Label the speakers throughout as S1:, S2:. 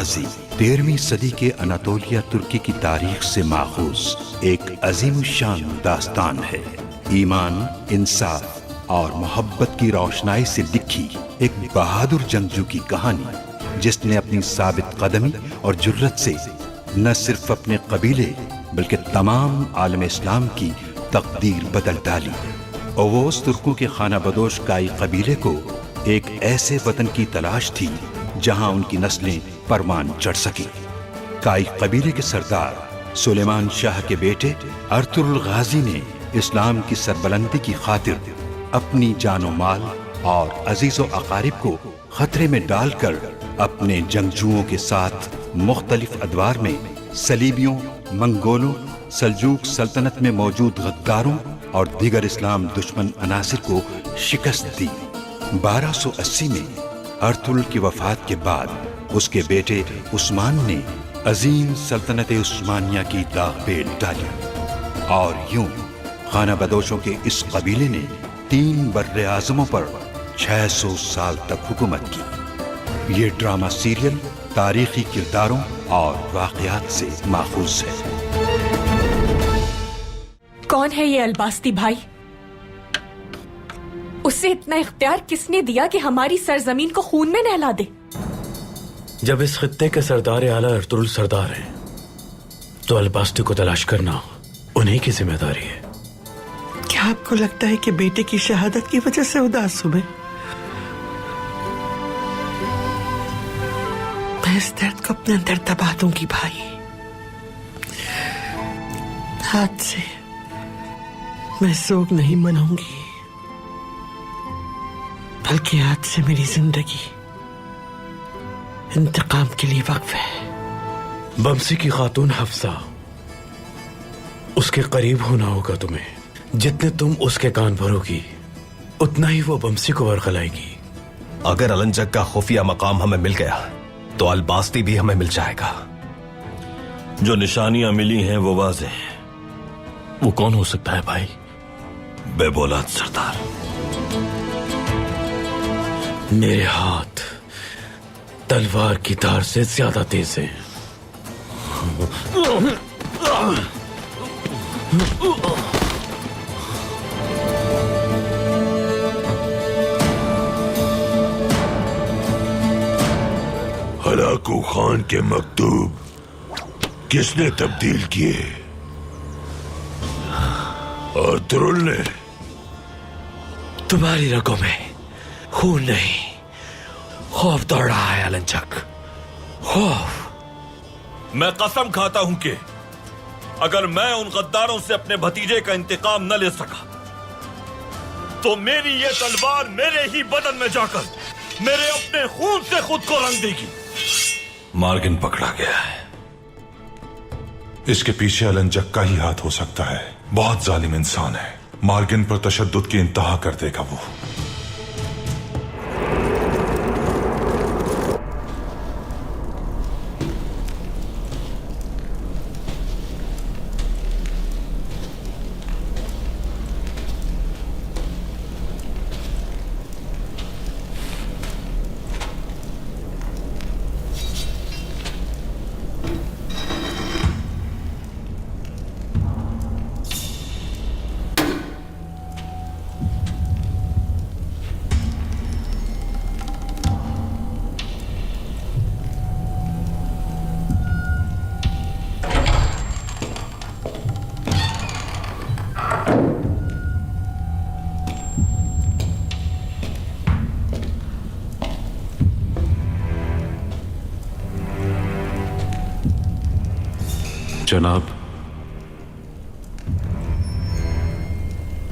S1: गाजी 13वीं सदी के अनातोलिया तुर्की की तारीख से माखूज एक अजीम शान दास्तान है। ईमान, इंसाफ और मोहब्बत की रोशनाई से लिखी एक बहादुर जंगजू की कहानी, जिसने अपनी साबित कदमी और जुर्रत से न सिर्फ अपने कबीले बल्कि तमाम आलम इस्लाम की तकदीर बदल डाली। ओवोस तुर्कों के खाना बदोश काई कबीले को एक ऐसे वतन की तलाश थी जहां उनकी नस्लें परवान चढ़ सकी। काई कबीले के सरदार सुलेमान शाह के बेटे अर्तुगरुल गाजी ने इस्लाम की सरबलंदी की खातिर अपनी जानो माल और अजीजो अकारिब को खतरे में डालकर अपने जंगजुओं के साथ मुख्तलिफ अदवार में सलीबियों, मंगोलों, सल्जूक सल्तनत में मौजूद गद्दारों और दीगर इस्लाम दुश्मन अनासिर को शिकस्त दी। 1280 में अर्तुगरुल की वफात के बाद उसके बेटे उस्मान ने अजीम सल्तनत उस्मानिया की दाग बेल डाली और यूं खाना बदोशों के इस कबीले ने 3 बर्रे आज़मों पर 600 साल तक हुकूमत की। ये ड्रामा सीरियल तारीखी किरदारों और वाक़यात से माखूज है।
S2: कौन है ये अलबास्ती भाई? उसे इतना इख्तियार किसने दिया कि हमारी सरजमीन को खून में नहला दे?
S3: जब इस खित्ते के सरदार आला अर्तुगरुल सरदार हैं, तो अलबास्ती को तलाश करना उन्हीं की जिम्मेदारी है।
S4: क्या आपको लगता है कि बेटे की शहादत की वजह से उदास हूं मैं इस दर्द को अपने अंदर दबा दूंगी भाई। आज से मैं सोग नहीं मनाऊंगी, बल्कि आज से मेरी जिंदगी इंतकाम के लिए वक्फ है।
S3: बमसी की खातून हफ्सा, उसके करीब होना होगा तुम्हें। जितने तुम उसके कान भरोगी, उतना ही वो बमसी को वरगलाएगी।
S5: अगर अलंजक का खुफिया मकाम हमें मिल गया तो अलबास्ती भी हमें मिल जाएगा।
S6: जो निशानियां मिली हैं वो वाज़ेह हैं।
S3: वो कौन हो सकता है भाई?
S6: बेबौलाद सरदार।
S3: मेरे हाथ तलवार की धार से ज्यादा तेज हैं।
S7: हलाकू खान के मकतूब किसने तब्दील किए? अर्तुगरुल ने।
S3: तुम्हारी रगों में खून नहीं, खौफ दौड़ रहा है अलंजक, खौफ।
S6: मैं कसम खाता हूं कि अगर मैं उन गद्दारों से अपने भतीजे का इंतकाम न ले सका, तो मेरी ये तलवार मेरे ही बदन में जाकर मेरे अपने खून से खुद को रंग देगी।
S7: मार्गिन पकड़ा गया है। इसके पीछे अलंजक का ही हाथ हो सकता है। बहुत जालिम इंसान है। मार्गिन पर तशद्दुद की इंतहा कर देगा वो।
S8: जनाब,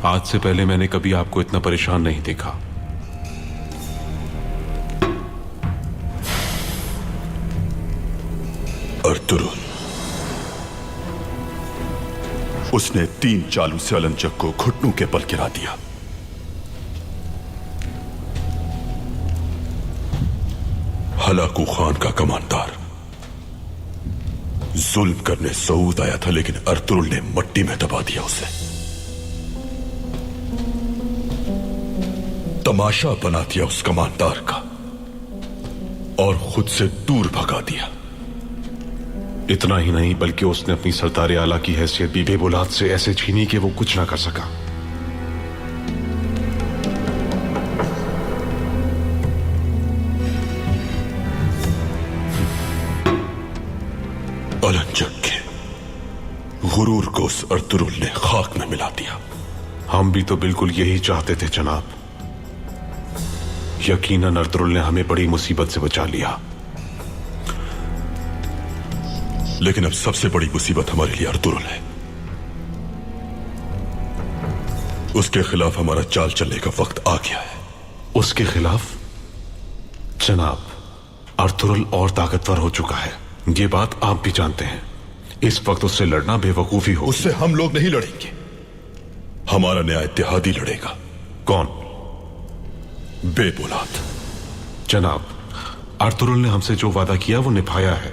S8: आज से पहले मैंने कभी आपको इतना परेशान नहीं देखा।
S7: अर्तुगरुल, उसने 3 चालू से अलंजक को घुटनों के बल गिरा दिया। हलाकू खान का कमांडर जुल्म करने सऊद आया था, लेकिन अर्तुगरुल ने मट्टी में दबा दिया उसे। तमाशा बना दिया उस कमांडर का और खुद से दूर भगा दिया।
S8: इतना ही नहीं बल्कि उसने अपनी सरदार आला की हैसियत भी बेबुलाद से ऐसे छीनी कि वो कुछ ना कर सका।
S7: अलंजक के गुरूर को उस अर्तुरुल ने खाक में मिला दिया।
S8: हम भी तो बिल्कुल यही चाहते थे जनाब। यकीनन अर्तुरुल ने हमें बड़ी मुसीबत से बचा लिया।
S7: लेकिन अब सबसे बड़ी मुसीबत हमारे लिए अर्तुरुल है। उसके खिलाफ हमारा चाल चलने का वक्त आ गया है।
S8: उसके खिलाफ? जनाब, अर्तुरुल और ताकतवर हो चुका है, ये बात आप भी जानते हैं। इस वक्त उससे लड़ना बेवकूफी हो।
S7: उससे हम लोग नहीं लड़ेंगे, हमारा नया इत्तेहादी लड़ेगा।
S8: कौन?
S7: बेबुलाद।
S8: जनाब, अर्तुरुल ने हमसे जो वादा किया वो निभाया है।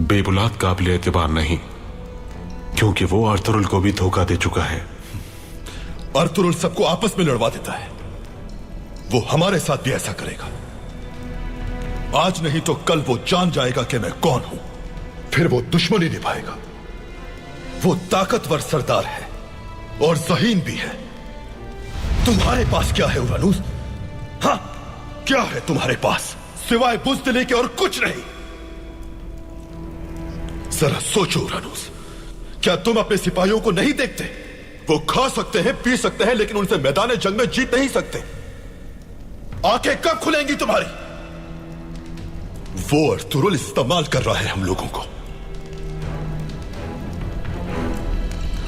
S8: बेबुलाद काबिल एतबार नहीं, क्योंकि वो अर्तुरुल को भी धोखा दे चुका है।
S7: अर्तुरुल सबको आपस में लड़वा देता है, वो हमारे साथ भी ऐसा करेगा। आज नहीं तो कल वो जान जाएगा कि मैं कौन हूं, फिर वो दुश्मनी निभाएगा। वो ताकतवर सरदार है और ज़हीन भी है। तुम्हारे पास क्या है उरानूस? हाँ, क्या है तुम्हारे पास सिवाय बुज़दिली के और कुछ नहीं? जरा सोचो उरानूस, क्या तुम अपने सिपाहियों को नहीं देखते? वो खा सकते हैं, पी सकते हैं, लेकिन उनसे मैदान जंग में जीत नहीं सकते। आंखें कब खुलेंगी तुम्हारी? वो अर्तुरुल इस्तेमाल कर रहा है हम लोगों को।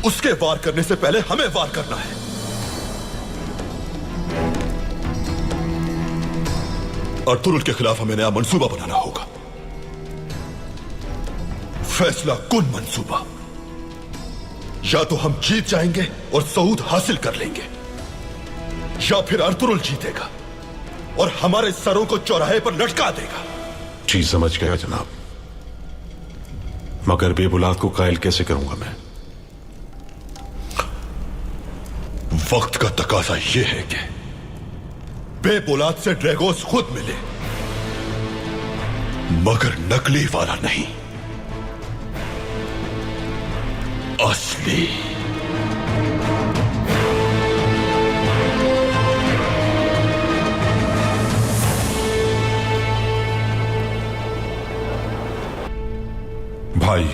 S7: उसके वार करने से पहले हमें वार करना है। अर्तुरुल के खिलाफ हमें नया मंसूबा बनाना होगा, फैसला कुन मंसूबा। या तो हम जीत जाएंगे और सऊद हासिल कर लेंगे, या फिर अर्तुरुल जीतेगा और हमारे सरों को चौराहे पर लटका देगा।
S8: जी समझ गया जनाब, मगर बेबुलाद को कायल कैसे करूंगा मैं?
S7: वक्त का तकाजा यह है कि बेबुलाद से ड्रैगोस खुद मिले, मगर नकली वाला नहीं, असली। भाई,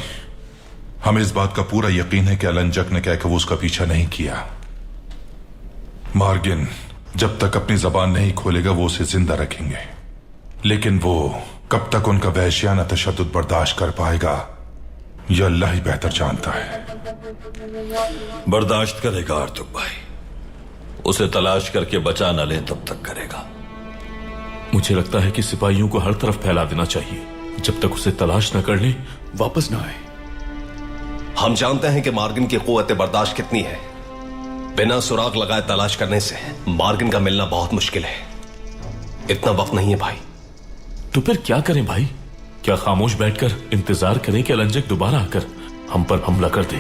S7: हमें इस बात का पूरा यकीन है कि अलंजक ने कैकवूस का पीछा नहीं किया। मार्गिन जब तक अपनी जबान नहीं खोलेगा वो उसे जिंदा रखेंगे, लेकिन वो कब तक उनका वहशियाना तशद्दुद बर्दाश्त कर पाएगा यह अल्लाह ही बेहतर जानता है।
S6: बर्दाश्त करेगा अर्तुग भाई, उसे तलाश करके बचा न ले तब तक करेगा।
S3: मुझे लगता है कि सिपाहियों को हर तरफ फैला देना चाहिए, जब तक उसे तलाश न कर ले वापस न आए।
S5: हम जानते हैं कि मार्गिन की कुव्वत बर्दाश्त कितनी है। बिना सुराग लगाए तलाश करने से मार्गिन का मिलना बहुत मुश्किल है। इतना वक्त नहीं है भाई।
S3: तो फिर क्या करें भाई? क्या खामोश बैठकर इंतजार करें कि अलंजक दोबारा आकर हम पर हमला कर दे?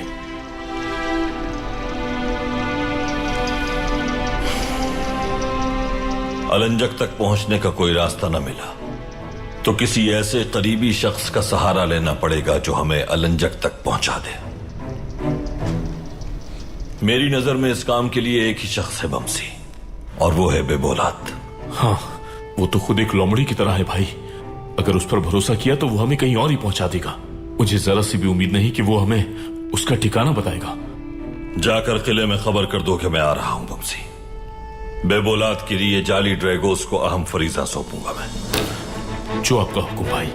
S6: अलंजक तक पहुंचने का कोई रास्ता न मिला तो किसी ऐसे करीबी शख्स का सहारा लेना पड़ेगा जो हमें अलंजक तक पहुंचा दे। मेरी नजर में इस काम के लिए एक ही शख्स है बमसी, और वो है बेबुलाद।
S3: हाँ, वो तो खुद एक लोमड़ी की तरह है भाई। अगर उस पर भरोसा किया तो वो हमें कहीं और ही पहुंचा देगा। मुझे जरा सी भी उम्मीद नहीं कि वो हमें उसका ठिकाना बताएगा।
S6: जाकर किले में खबर कर दो कि मैं आ रहा हूं बमसी। बेबुलाद के लिए जाली ड्रैगोस को अहम फरीजा सौंपूंगा मैं।
S3: जो आपका हुक्म भाई।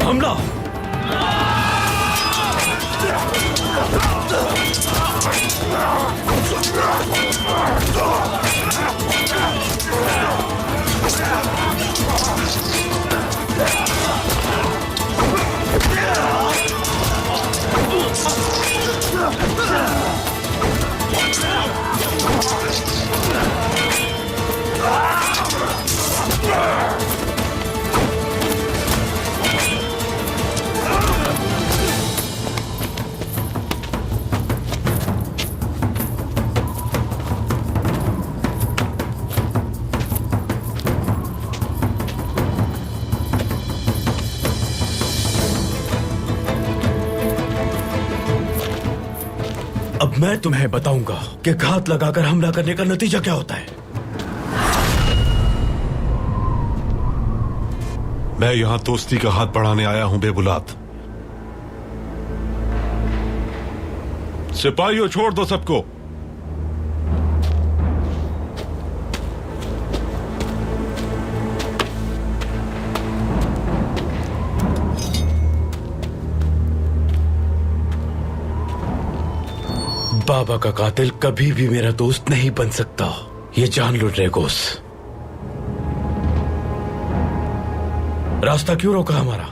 S3: हमला!
S9: अब मैं तुम्हें बताऊंगा कि घात लगाकर हमला करने का नतीजा क्या होता है।
S8: मैं यहां दोस्ती का हाथ बढ़ाने आया हूं बेबुलात। सिपाहियों, छोड़ दो सबको।
S9: बाबा का कातिल कभी भी मेरा दोस्त नहीं बन सकता, ये जान लो ड्रैगोस। रास्ता क्यों रोका हमारा?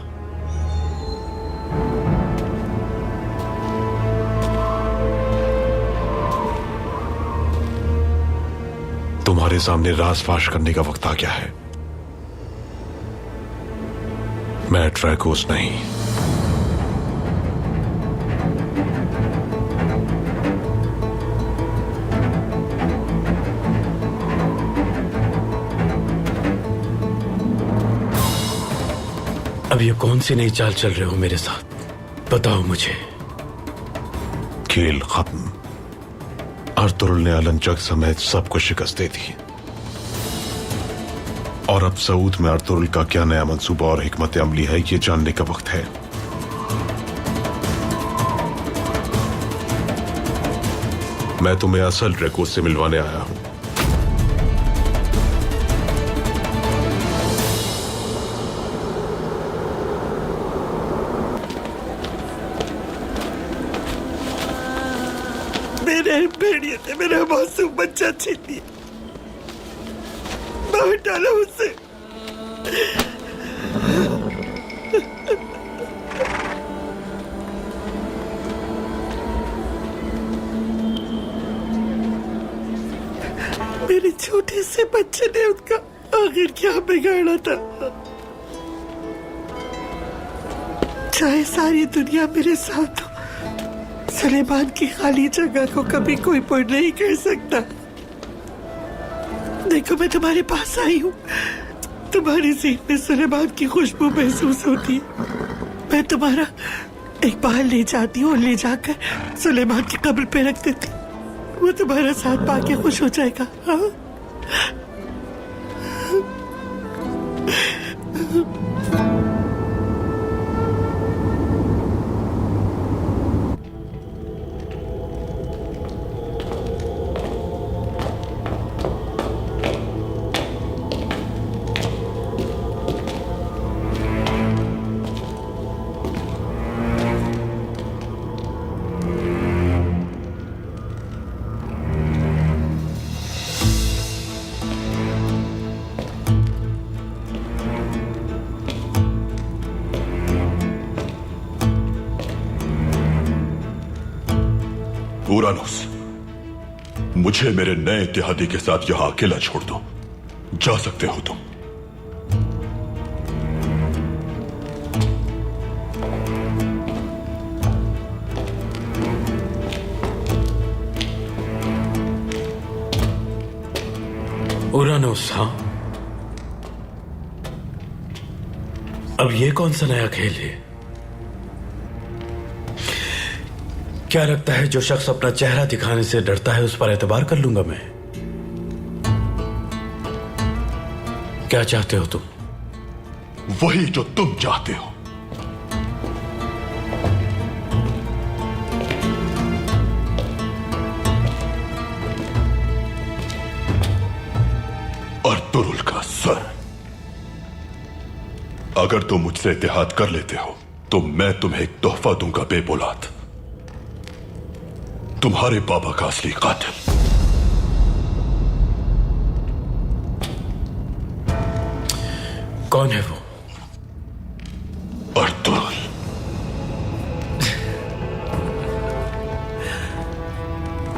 S8: तुम्हारे सामने राज फाश करने का वक्त आ गया है। मैं ड्रैगोस नहीं।
S9: अब ये कौन सी नई चाल चल रहे हो मेरे साथ, बताओ मुझे।
S8: खेल खत्म। अर्तुरुल ने अलंजक समेत सबको शिकस्त दे दी और अब सऊद में अर्तुरुल का क्या नया मंसूबा और हिकमत अमली है, ये जानने का वक्त है। मैं तुम्हें असल ड्रैगोस से मिलवाने आया हूं।
S4: मेरे भेड़िए ने मेरा मासूम बच्चा छीन लिया। बाहर डालो उसे। मेरे छोटे से बच्चे ने उनका आखिर क्या बिगाड़ा था। चाहे सारी दुनिया मेरे साथ हो, सुलेमान की खाली जगह को कभी कोई पूर्ण नहीं कर सकता। देखो, मैं तुम्हारे पास आई हूँ। तुम्हारी सीट में सुलेमान की खुशबू महसूस होती है। मैं तुम्हारा एक बार ले जाती हूँ और ले जाकर सुलेमान की कब्र पे रख देती। वो तुम्हारा साथ पाके खुश हो जाएगा। हाँ?
S7: उरानोस, मुझे मेरे नए इत्तेहादी के साथ यहां अकेला छोड़ दो। जा सकते हो तुम।
S9: उरानोस, हाँ? अब ये कौन सा नया खेल है? क्या लगता है जो शख्स अपना चेहरा दिखाने से डरता है उस पर एतबार कर लूंगा मैं? क्या चाहते हो तुम?
S7: वही जो तुम चाहते हो। अर्तुरुल का सर। अगर तुम मुझसे इत्तेहाद कर लेते हो तो मैं तुम्हें एक तोहफा दूंगा बेबुलात। तुम्हारे बाबा का असली कातिल।
S9: कौन है वो?
S7: अर्तुरुल।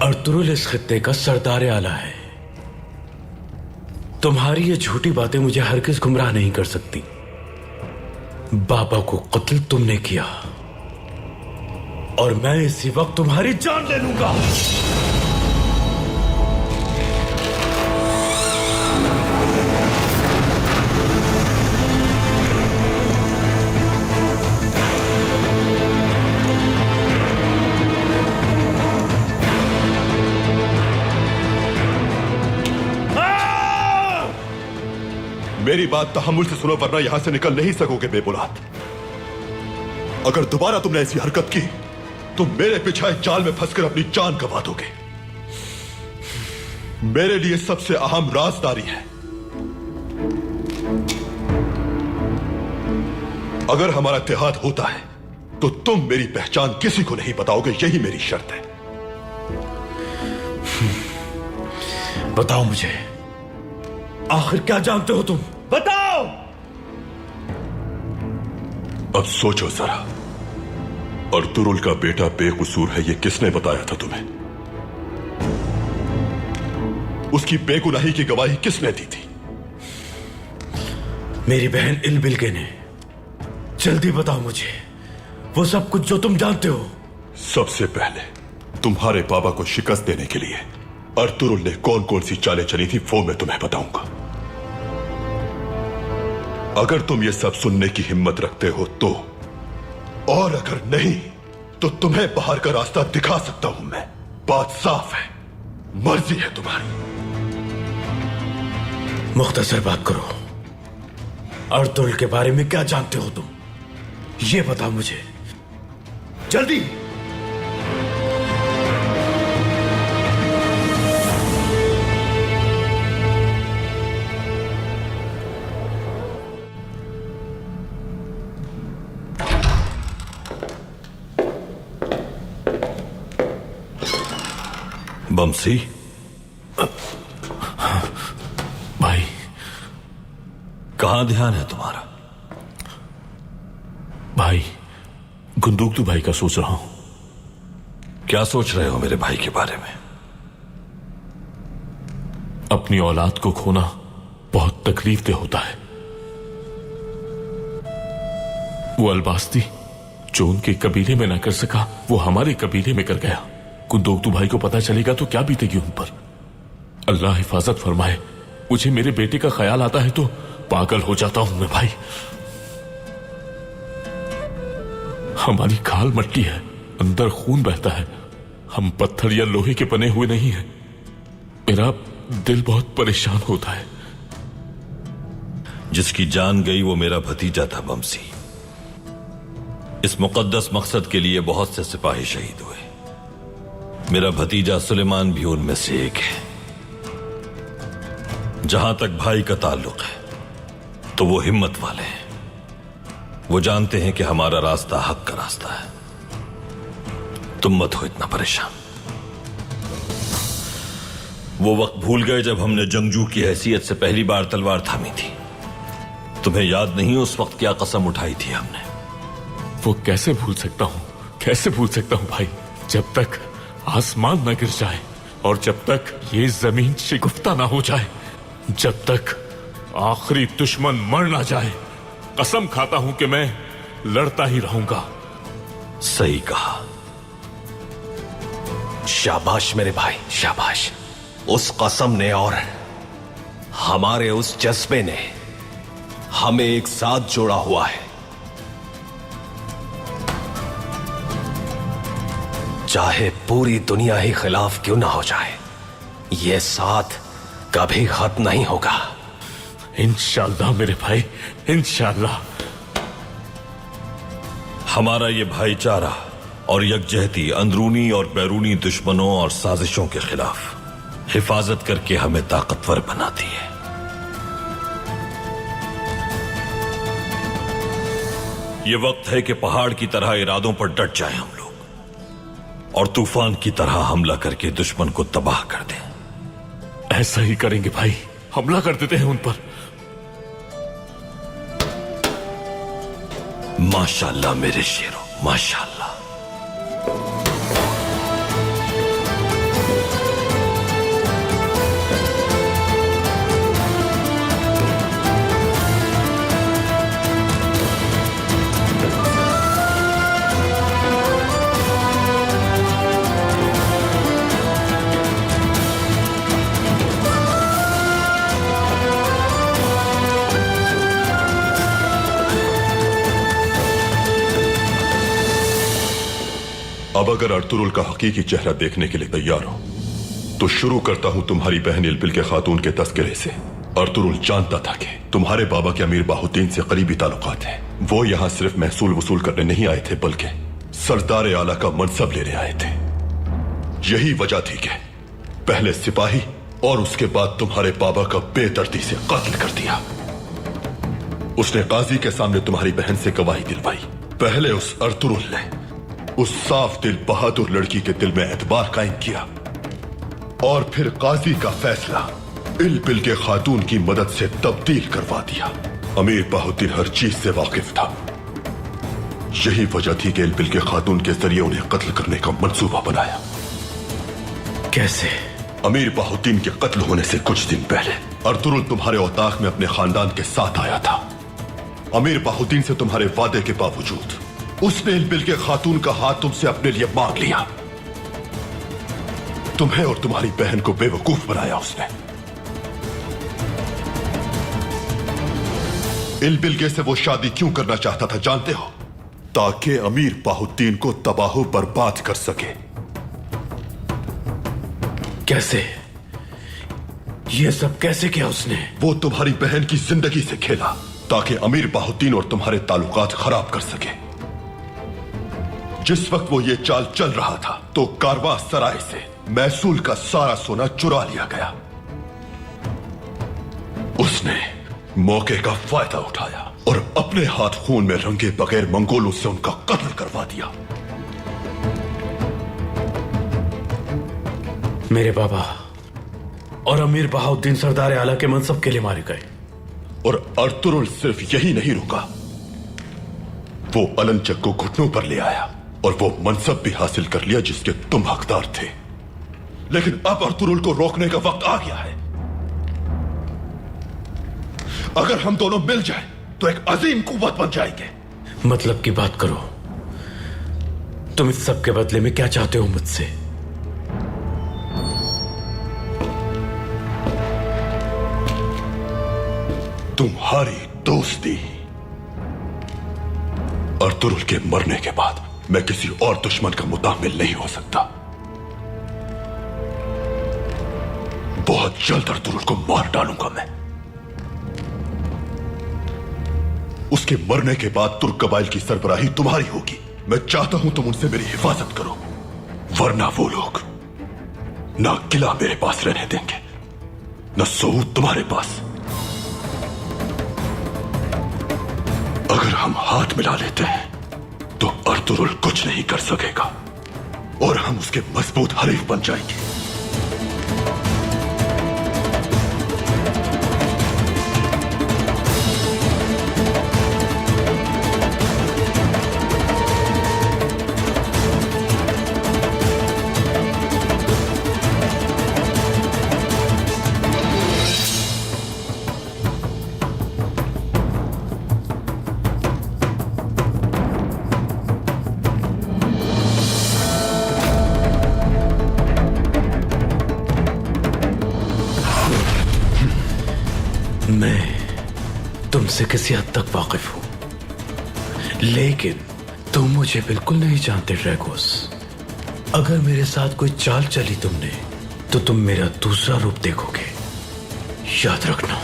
S9: अर्तुरुल इस खित्ते का सरदार आला है। तुम्हारी ये झूठी बातें मुझे हरगिज गुमराह नहीं कर सकती। बाबा को कत्ल तुमने किया और मैं इसी वक्त तुम्हारी जान ले लूंगा।
S7: मेरी बात तहम्मुल से सुनो, वरना यहां से निकल नहीं सकोगे बेबुलात। अगर दोबारा तुमने ऐसी हरकत की तो मेरे पिछाए जाल में फंसकर अपनी जान गंवा दोगे। मेरे लिए सबसे अहम राजदारी है। अगर हमारा इत्तेहाद होता है तो तुम मेरी पहचान किसी को नहीं बताओगे, यही मेरी शर्त है।
S9: बताओ मुझे, आखिर क्या जानते हो तुम? बताओ।
S7: अब सोचो जरा, अर्तुरुल का बेटा बेकसूर है, ये किसने बताया था तुम्हें? उसकी बेगुनाही की गवाही किसने दी थी?
S9: मेरी बहन इलबिल्गे ने। जल्दी बताओ मुझे वो सब कुछ जो तुम जानते हो।
S7: सबसे पहले तुम्हारे बाबा को शिकस्त देने के लिए अर्तुरुल ने कौन कौन सी चालें चली थी वो मैं तुम्हें बताऊंगा। अगर तुम ये सब सुनने की हिम्मत रखते हो तो, और अगर नहीं तो तुम्हें बाहर का रास्ता दिखा सकता हूं मैं। बात साफ है, मर्जी है तुम्हारी।
S9: मुख्तसर बात करो। अर्तुरुल के बारे में क्या जानते हो तुम? ये बताओ मुझे जल्दी।
S6: बमसी,
S3: भाई
S6: कहां ध्यान है तुम्हारा?
S3: भाई गुंदुकतू भाई का सोच रहा हूं।
S6: क्या सोच रहे हो मेरे भाई के बारे में?
S3: अपनी औलाद को खोना बहुत तकलीफदेह होता है। वो अलबास्ती जो उनके कबीले में ना कर सका, वो हमारे कबीले में कर गया। गुंदुकतू भाई को पता चलेगा तो क्या बीतेगी उन पर। अल्लाह हिफाजत फरमाए। मुझे मेरे बेटे का ख्याल आता है तो पागल हो जाता हूं मैं भाई। हमारी खाल मट्टी है, अंदर खून बहता है। हम पत्थर या लोहे के बने हुए नहीं हैं। मेरा दिल बहुत परेशान होता है।
S6: जिसकी जान गई वो मेरा भतीजा था बमसी। इस मुकद्दस मकसद के लिए बहुत से सिपाही शहीद हुए। मेरा भतीजा सुलेमान भी उनमें से एक है। जहां तक भाई का ताल्लुक है तो वो हिम्मत वाले हैं। वो जानते हैं कि हमारा रास्ता हक का रास्ता है। तुम मत हो इतना परेशान। वो वक्त भूल गए जब हमने जंगजू की हैसियत से पहली बार तलवार थामी थी। तुम्हें याद नहीं उस वक्त क्या कसम उठाई थी हमने?
S3: वो कैसे भूल सकता हूं, कैसे भूल सकता हूं भाई। जब तक आसमान न गिर जाए और जब तक ये जमीन शिगुफ्ता ना हो जाए, जब तक आखिरी दुश्मन मर ना जाए, कसम खाता हूं कि मैं लड़ता ही रहूंगा।
S5: सही कहा। शाबाश मेरे भाई, शाबाश। उस कसम ने और हमारे उस जज्बे ने हमें एक साथ जोड़ा हुआ है। चाहे पूरी दुनिया ही खिलाफ क्यों ना हो जाए, यह साथ कभी खत्म नहीं होगा।
S3: इंशाअल्लाह मेरे भाई, इंशाअल्लाह।
S6: हमारा ये भाईचारा और यकजहती अंदरूनी और बैरूनी दुश्मनों और साजिशों के खिलाफ हिफाजत करके हमें ताकतवर बनाती है। ये वक्त है कि पहाड़ की तरह इरादों पर डट जाएं हम लोग और तूफान की तरह हमला करके दुश्मन को तबाह कर दें।
S3: ऐसा ही करेंगे भाई, हमला कर देते हैं उन पर।
S6: माशाअल्लाह मेरे शेरों, माशाअल्लाह।
S7: अब अगर अर्तुरुल का हकीकी चेहरा देखने के लिए तैयार हो तो शुरू करता हूं तुम्हारी बहन इलबिल के खातून के तस्करे से। अर्तुरुल जानता था कि तुम्हारे बाबा के अमीर बाहुद्दीन से करीबी ताल्लुकात हैं। वो यहां सिर्फ महसूल वसूल करने नहीं आए थे, बल्कि सरदार आला का मनसब लेने आए थे। यही वजह थी कि पहले सिपाही और उसके बाद तुम्हारे बाबा का बेदर्दी से कत्ल कर दिया। उसने काजी के सामने तुम्हारी बहन से गवाही दिलवाई। पहले उस अर्तुरुल ने उस साफ दिल बहादुर लड़की के दिल में एतबार कायम किया, और फिर काजी का फैसला इल-बिल के खातून की मदद से तब्दील करवा दिया। अमीर बाहुद्दीन हर चीज से वाकिफ था। यही वजह थी कि इल-बिल के खातून के जरिए उन्हें कत्ल करने का मंसूबा बनाया।
S9: कैसे?
S7: अमीर बाहुद्दीन के कत्ल होने से कुछ दिन पहले अर्तुरुल तुम्हारे औताक में अपने खानदान के साथ आया था। अमीर बाहुद्दीन से तुम्हारे वादे के बावजूद उसने इल-बिल के खातून का हाथ तुमसे अपने लिए मांग लिया। तुम्हें और तुम्हारी बहन को बेवकूफ बनाया उसने। इल-बिल से वो शादी क्यों करना चाहता था जानते हो? ताकि अमीर बाहुद्दीन को तबाह बर्बाद कर सके।
S9: कैसे? ये सब कैसे किया उसने?
S7: वो तुम्हारी बहन की जिंदगी से खेला ताकि अमीर बाहुद्दीन और तुम्हारे ताल्लुकात खराब कर सके। जिस वक्त वो ये चाल चल रहा था तो कारवा सराय से महसूल का सारा सोना चुरा लिया गया। उसने मौके का फायदा उठाया और अपने हाथ खून में रंगे बगैर मंगोलों से उनका कत्ल करवा दिया।
S9: मेरे बाबा और अमीर बहाउद्दीन सरदार आला के मनसब के लिए मारे गए।
S7: और अर्तुरुल सिर्फ यही नहीं रुका, वो अलंचक को घुटनों पर ले आया और वो मनसब भी हासिल कर लिया जिसके तुम हकदार थे। लेकिन अब अर्तुरुल को रोकने का वक्त आ गया है। अगर हम दोनों मिल जाएं तो एक अजीम कुव्वत बन जाएंगे।
S9: मतलब की बात करो, तुम इस सब के बदले में क्या चाहते हो मुझसे?
S7: तुम्हारी दोस्ती। अर्तुरुल के मरने के बाद मैं किसी और दुश्मन का मुतामिल नहीं हो सकता। बहुत जल्द अर्तुरुल को मार डालूंगा मैं। उसके मरने के बाद तुर्क कबाइल की सरबराही तुम्हारी होगी। मैं चाहता हूं तुम उनसे मेरी हिफाजत करो, वरना वो लोग ना किला मेरे पास रहने देंगे, न सऊद तुम्हारे पास। अगर हम हाथ मिला लेते हैं तो अर्तुरुल कुछ नहीं कर सकेगा और हम उसके मजबूत हरीफ बन जाएंगे।
S9: मैं तुमसे किसी हद तक वाकिफ हूं, लेकिन तुम मुझे बिल्कुल नहीं जानते ड्रैगोस। अगर मेरे साथ कोई चाल चली तुमने तो तुम मेरा दूसरा रूप देखोगे, याद रखना।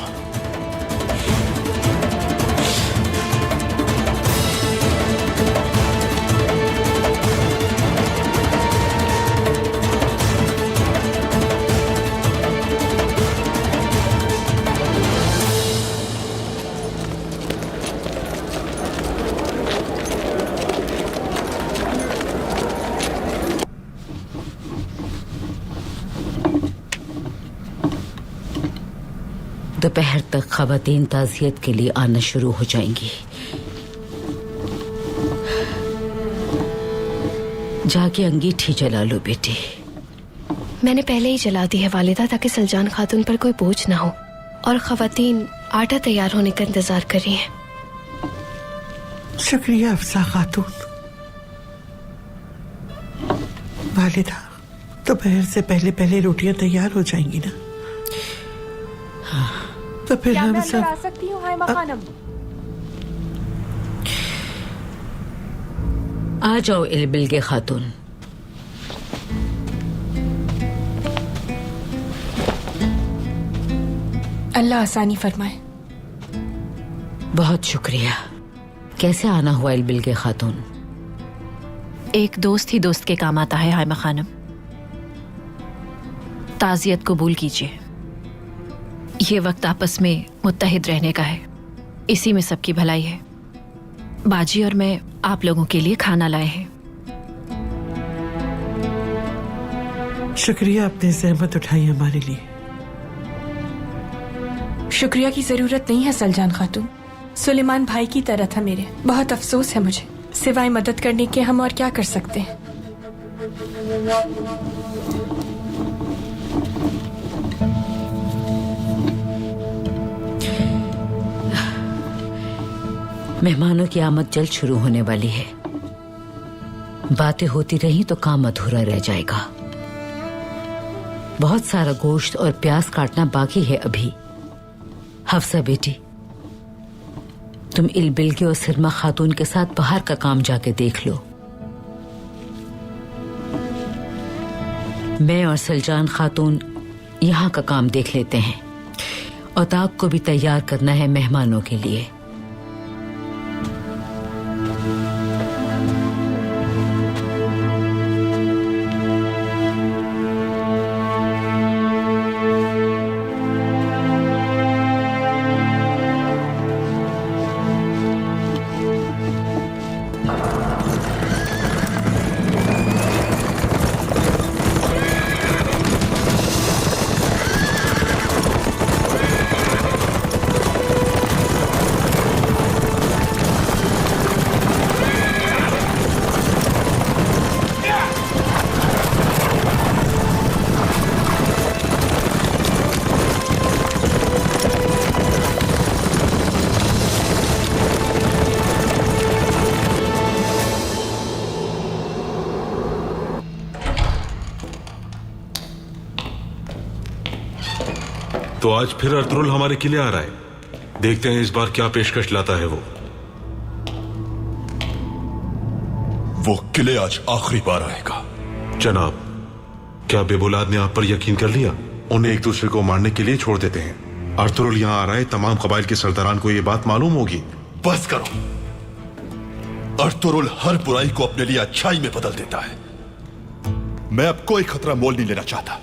S10: दोपहर तक खवातीन ताज़ियत के लिए आना शुरू हो जाएंगी। जाके अंगीठी जला लो बेटी।
S11: मैंने पहले ही जला दी है वालिदा, ताकि सलजान खातून पर कोई बोझ ना हो। और खवातीन आटा तैयार होने का इंतजार कर रही हैं।
S4: शुक्रिया अफसा खातून। वालिदा, दोपहर से पहले पहले रोटियां तैयार हो जाएंगी ना? तो फिर हम सब
S2: आ सकती हूँ हाइमा खानम?
S10: आ जाओ इल-बिल के खातून।
S2: अल्लाह आसानी फरमाए।
S10: बहुत शुक्रिया। कैसे आना हुआ इलबिल्गे खातून?
S12: एक दोस्त ही दोस्त के काम आता है हाइमा खानम। ताजियत कबूल कीजिए। ये वक्त आपस में मुत्तहिद रहने का है, इसी में सबकी भलाई है। बाजी और मैं आप लोगों के लिए खाना लाए हैं।
S4: शुक्रिया, आपने जहमत उठाई हमारे लिए।
S2: शुक्रिया की जरूरत नहीं है सलजान खातून। सुलेमान भाई की तरह था मेरे। बहुत अफसोस है मुझे, सिवाय मदद करने के हम और क्या कर सकते हैं।
S10: मेहमानों की आमद जल्द शुरू होने वाली है। बातें होती रही तो काम अधूरा रह जाएगा। बहुत सारा गोश्त और प्याज काटना बाकी है अभी। हफ्सा बेटी, तुम इलबिल्गे और सिरमा खातून के साथ बाहर का काम जाके देख लो। मैं और सलजान खातून यहाँ का काम देख लेते हैं और ताक को भी तैयार करना है मेहमानों के लिए।
S8: तो आज फिर अर्तुरुल हमारे किले आ रहा है। देखते हैं इस बार क्या पेशकश लाता है वो।
S7: किले आज आखिरी बार आएगा।
S8: जनाब, क्या बेबुलाद ने आप पर यकीन कर लिया? उन्हें एक दूसरे को मारने के लिए छोड़ देते हैं। अर्तुरुल यहाँ आ रहा है, तमाम कबाइल के सरदारान को ये बात मालूम होगी।
S7: बस करो। अर्तुरुल हर बुराई को अपने लिए अच्छाई में बदल देता है। मैं अब कोई खतरा मोल नहीं लेना चाहता।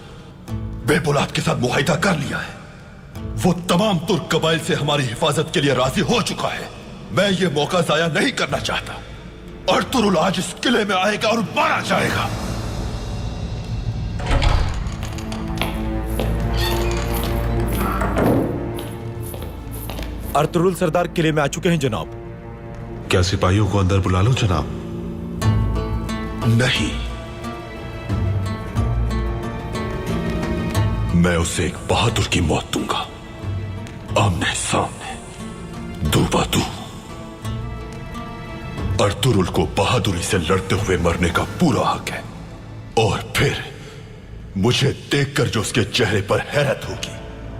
S7: बेबुलाद के साथ मुआहिदा कर लिया है। वो तमाम तुर्क कबाइल से हमारी हिफाजत के लिए राजी हो चुका है। मैं ये मौका जाया नहीं करना चाहता। अर्तुरुल आज इस किले में आएगा और मारा जाएगा।
S6: अर्तुरुल सरदार किले में आ चुके हैं जनाब।
S8: क्या सिपाहियों को अंदर बुला लो जनाब?
S7: नहीं, मैं उसे एक बहादुर की मौत दूंगा, आमने सामने, दू बा दू। अर्तुरुल को बहादुरी से लड़ते हुए मरने का पूरा हक है। और फिर मुझे देखकर जो उसके चेहरे पर हैरत होगी,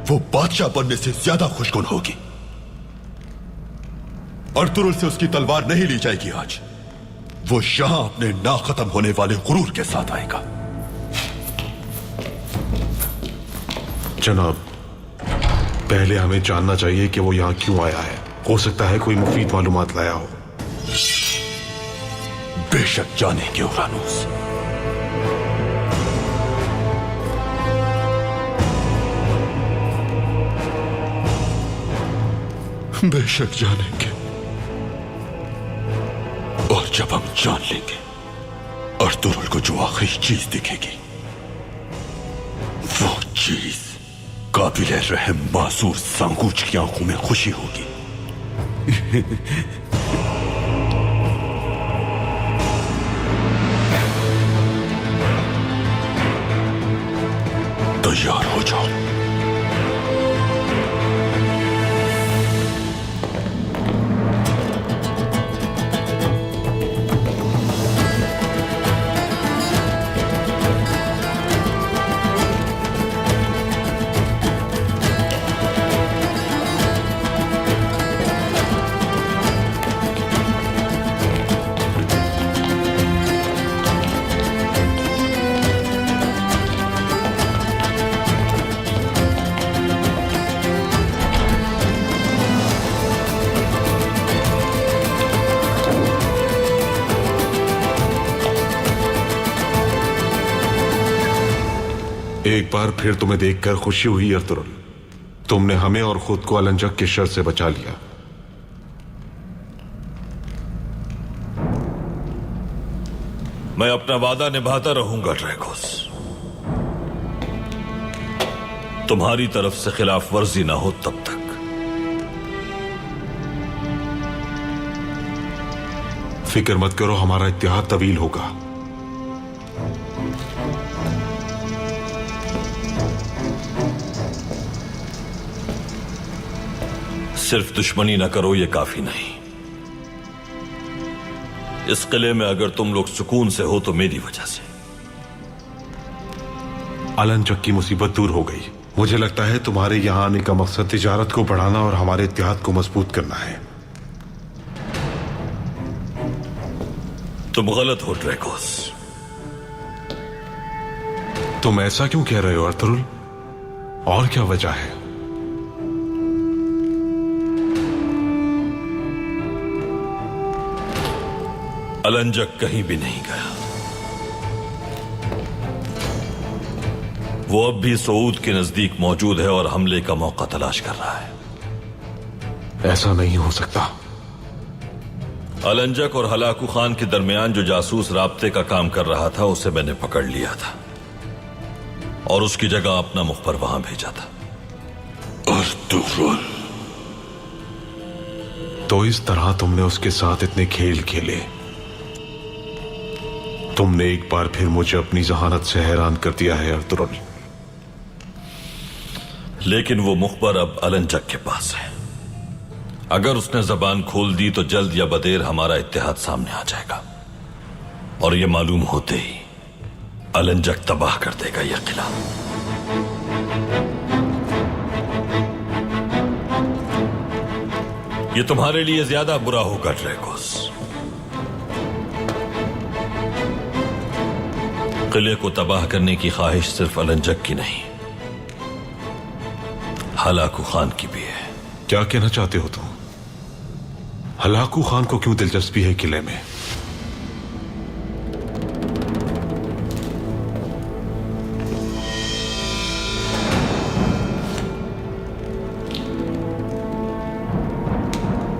S7: वो बादशाह बनने से ज्यादा खुशगुन होगी। अर्तुरुल से उसकी तलवार नहीं ली जाएगी आज। वो यहां अपने ना खत्म होने वाले गुरूर के साथ आएगा।
S8: जनाब, पहले हमें जानना चाहिए कि वो यहां क्यों आया है। हो सकता है कोई मुफीद मालूमात लाया हो।
S7: बेशक जानेंगे उरानूस। बेशक जानेंगे। और जब हम जान लेंगे, अर्तुरुल को जो आखिरी चीज दिखेगी, वो चीज काबिल रहम मासूर सांगूच की आंखों में खुशी होगी। तैयार हो जाओ।
S8: एक बार फिर तुम्हें देखकर खुशी हुई अर्तुरुल। तुमने हमें और खुद को अलंजक के शर से बचा लिया।
S6: मैं अपना वादा निभाता रहूंगा ड्रैगोस। तुम्हारी तरफ से खिलाफ वर्जी ना हो तब तक।
S8: फिक्र मत करो, हमारा इत्तेहाद तवील होगा।
S6: सिर्फ दुश्मनी ना करो ये काफी नहीं। इस किले में अगर तुम लोग सुकून से हो तो मेरी वजह से।
S8: अलंजक की मुसीबत दूर हो गई। मुझे लगता है तुम्हारे यहां आने का मकसद तिजारत को बढ़ाना और हमारे इत्तेहाद को मजबूत करना है।
S6: तुम गलत हो ड्रैगोस।
S8: तुम ऐसा क्यों कह रहे हो अर्तुरुल? और क्या वजह है?
S6: अलंजक कहीं भी नहीं गया। वो अब भी सऊद के नजदीक मौजूद है और हमले का मौका तलाश कर रहा है।
S8: ऐसा नहीं हो सकता।
S6: अलंजक और हलाकू खान के दरमियान जो जासूस राब्ते का काम कर रहा था उसे मैंने पकड़ लिया था और उसकी जगह अपना मुखबर वहां भेजा था।
S8: अर्तुरुल, तो इस तरह तुमने उसके साथ इतने खेल खेले। तुमने एक बार फिर मुझे अपनी जहानत से हैरान कर दिया है अर्तुरुल।
S6: लेकिन वो मुखबर अब अलंजक के पास है। अगर उसने जबान खोल दी तो जल्द या बदेर हमारा इत्तेहाद सामने आ जाएगा और ये मालूम होते ही अलंजक तबाह कर देगा यह किला। ये तुम्हारे लिए ज्यादा बुरा होगा ड्रैगोस। किले को तबाह करने की ख्वाहिश सिर्फ अलंजक की नहीं, हलाकू खान की भी है।
S8: क्या कहना चाहते हो तुम? हलाकू खान को क्यों दिलचस्पी है किले में?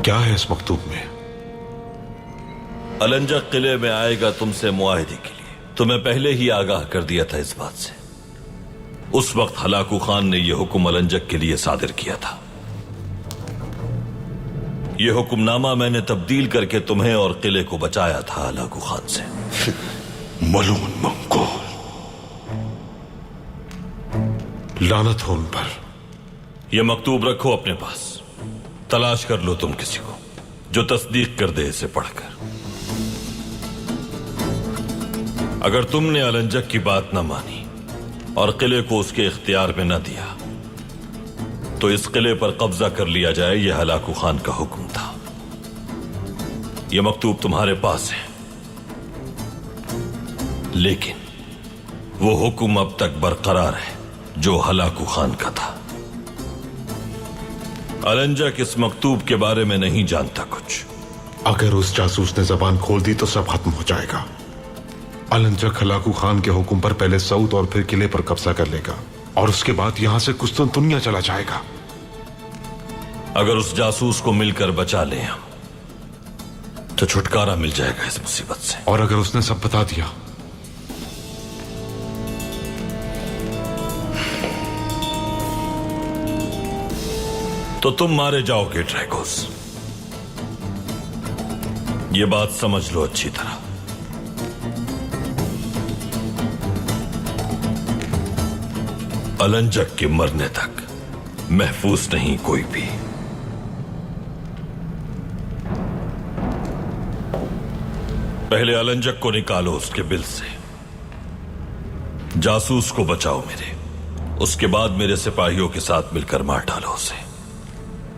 S8: क्या है इस मकतूब में?
S6: अलंजक किले में आएगा तुमसे मुआहिदे के लिए। तुम्हें पहले ही आगाह कर दिया था इस बात से। उस वक्त हलाकू खान ने यह हुक्म अलंजक के लिए सादिर किया था। यह हुक्मनामा मैंने तब्दील करके तुम्हें और किले को बचाया था हलाकू खान से।
S8: मलून मंगोल, लानत हो उन पर।
S6: यह मकतूब रखो अपने पास। तलाश कर लो तुम किसी को जो तस्दीक कर दे इसे पढ़कर। अगर तुमने अलंजक की बात न मानी और किले को उसके इख्तियार में न दिया तो इस किले पर कब्जा कर लिया जाए, यह हलाकू खान का हुक्म था। यह मकतूब तुम्हारे पास है, लेकिन वो हुक्म अब तक बरकरार है जो हलाकू खान का था। अलंजक इस मकतूब के बारे में नहीं जानता कुछ।
S8: अगर उस जासूस ने जबान खोल दी तो सब खत्म हो जाएगा। अलंजक हलाकू खान के हुक्म पर पहले सऊद और फिर किले पर कब्जा कर लेगा और उसके बाद यहां से कुस्तुनतुनिया चला जाएगा।
S6: अगर उस जासूस को मिलकर बचा लें हम तो छुटकारा मिल जाएगा इस मुसीबत से।
S8: और अगर उसने सब बता दिया?
S6: तो तुम मारे जाओगे ड्रैगोस। ये बात समझ लो अच्छी तरह। अलंजक के मरने तक महफूज नहीं कोई भी। पहले अलंजक को निकालो उसके बिल से। जासूस को बचाओ मेरे। उसके बाद मेरे सिपाहियों के साथ मिलकर मार डालो उसे।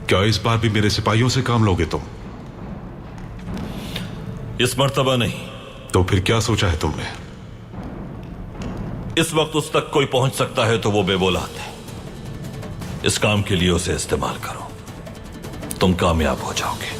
S8: क्या इस बार भी मेरे सिपाहियों से काम लोगे तुम?
S6: इस मर्तबा नहीं।
S8: तो फिर क्या सोचा है तुमने?
S6: इस वक्त उस तक कोई पहुंच सकता है तो वो बेबौलाद है। इस काम के लिए उसे इस्तेमाल करो, तुम कामयाब हो जाओगे।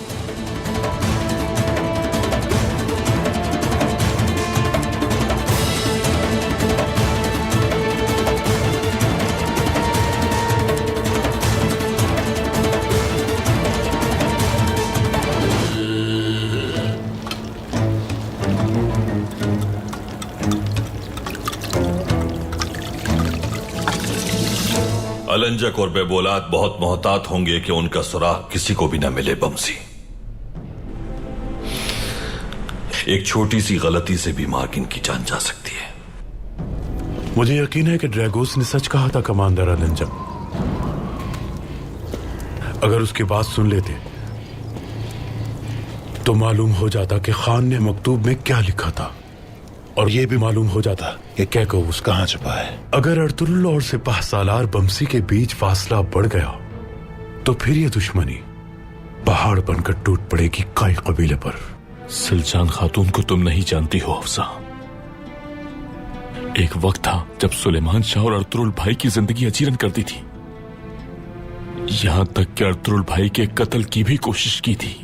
S6: अलंजक और बेबोलात बहुत मोहतात होंगे कि उनका सुराग किसी को भी न मिले। बमसी, एक छोटी सी गलती से भी मार्गिन की जान जा सकती है।
S13: मुझे यकीन है कि ड्रैगोस ने सच कहा था कमांडर अलंजक। अगर उसकी बात सुन लेते तो मालूम हो जाता कि खान ने मकतूब में क्या लिखा था, और यह भी मालूम हो जाता कि कैकोवस कहां छुपा है। अगर अर्तुरुल और सिपाह सालार बमसी के बीच फासला बढ़ गया तो फिर यह दुश्मनी पहाड़ बनकर टूट पड़ेगी कई कबीले पर।
S3: सुल्तान खातून को तुम नहीं जानती हो हफ्सा। एक वक्त था जब सुलेमान शाह और अर्तुरुल भाई की जिंदगी अजीरन करती थी, यहां तक कि अर्तुरुल भाई के कत्ल की भी कोशिश की थी।